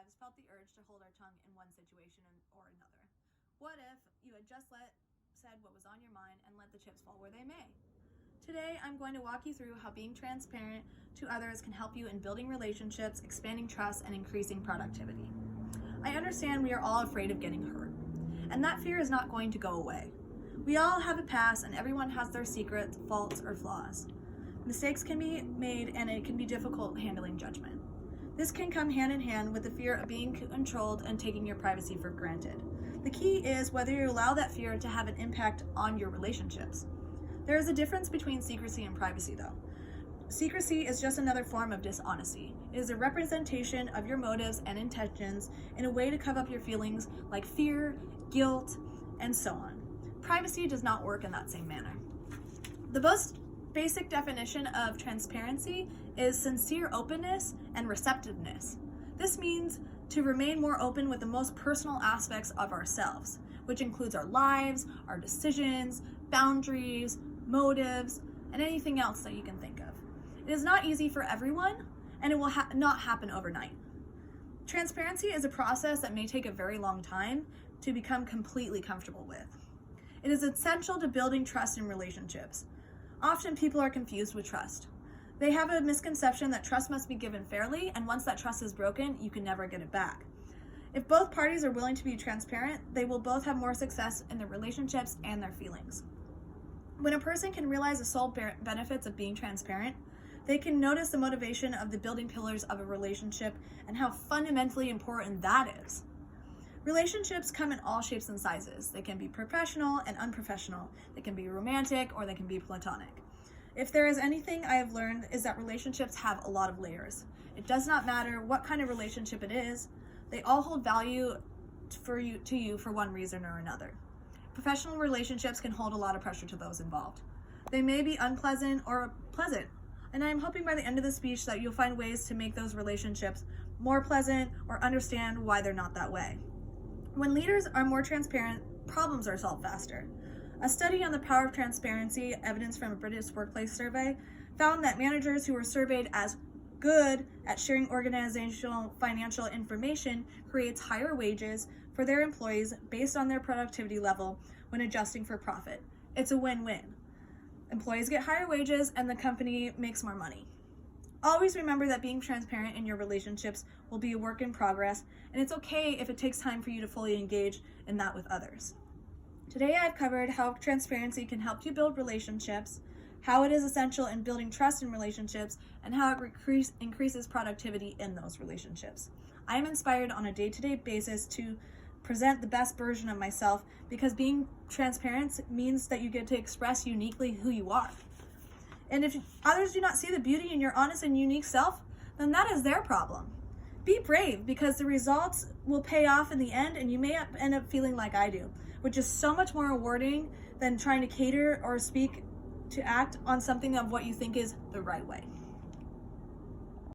has felt the urge to hold our tongue in one situation or another? What if you had just said what was on your mind and let the chips fall where they may? Today, I'm going to walk you through how being transparent to others can help you in building relationships, expanding trust, and increasing productivity. I understand we are all afraid of getting hurt, and that fear is not going to go away. We all have a past, and everyone has their secrets, faults, or flaws. Mistakes can be made, and it can be difficult handling judgment. This can come hand in hand with the fear of being controlled and taking your privacy for granted. The key is whether you allow that fear to have an impact on your relationships. There is a difference between secrecy and privacy, though. Secrecy is just another form of dishonesty. It is a representation of your motives and intentions in a way to cover up your feelings like fear, guilt, and so on. Privacy does not work in that same manner. The most basic definition of transparency is sincere openness and receptiveness. This means to remain more open with the most personal aspects of ourselves, which includes our lives, our decisions, boundaries, motives, and anything else that you can think of. It is not easy for everyone, and it will not happen overnight. Transparency is a process that may take a very long time to become completely comfortable with. It is essential to building trust in relationships. Often people are confused with trust. They have a misconception that trust must be given fairly, and once that trust is broken, you can never get it back. If both parties are willing to be transparent, they will both have more success in their relationships and their feelings. When a person can realize the sole benefits of being transparent, they can notice the motivation of the building pillars of a relationship and how fundamentally important that is. Relationships come in all shapes and sizes. They can be professional and unprofessional. They can be romantic or they can be platonic. If there is anything I have learned is that relationships have a lot of layers. It does not matter what kind of relationship it is. They all hold value to you for one reason or another. Professional relationships can hold a lot of pressure to those involved. They may be unpleasant or pleasant, and I'm hoping by the end of the speech that you'll find ways to make those relationships more pleasant or understand why they're not that way. When leaders are more transparent, problems are solved faster. A study on the power of transparency, evidence from a British workplace survey, found that managers who were surveyed as good at sharing organizational financial information creates higher wages for their employees based on their productivity level when adjusting for profit. It's a win-win. Employees get higher wages and the company makes more money. Always remember that being transparent in your relationships will be a work in progress, and it's okay if it takes time for you to fully engage in that with others. Today I've covered how transparency can help you build relationships, how it is essential in building trust in relationships, and how it increases productivity in those relationships. I am inspired on a day-to-day basis to present the best version of myself because being transparent means that you get to express uniquely who you are. And if others do not see the beauty in your honest and unique self, then that is their problem. Be brave because the results will pay off in the end, and you may end up feeling like I do, which is so much more rewarding than trying to cater or speak to act on something of what you think is the right way.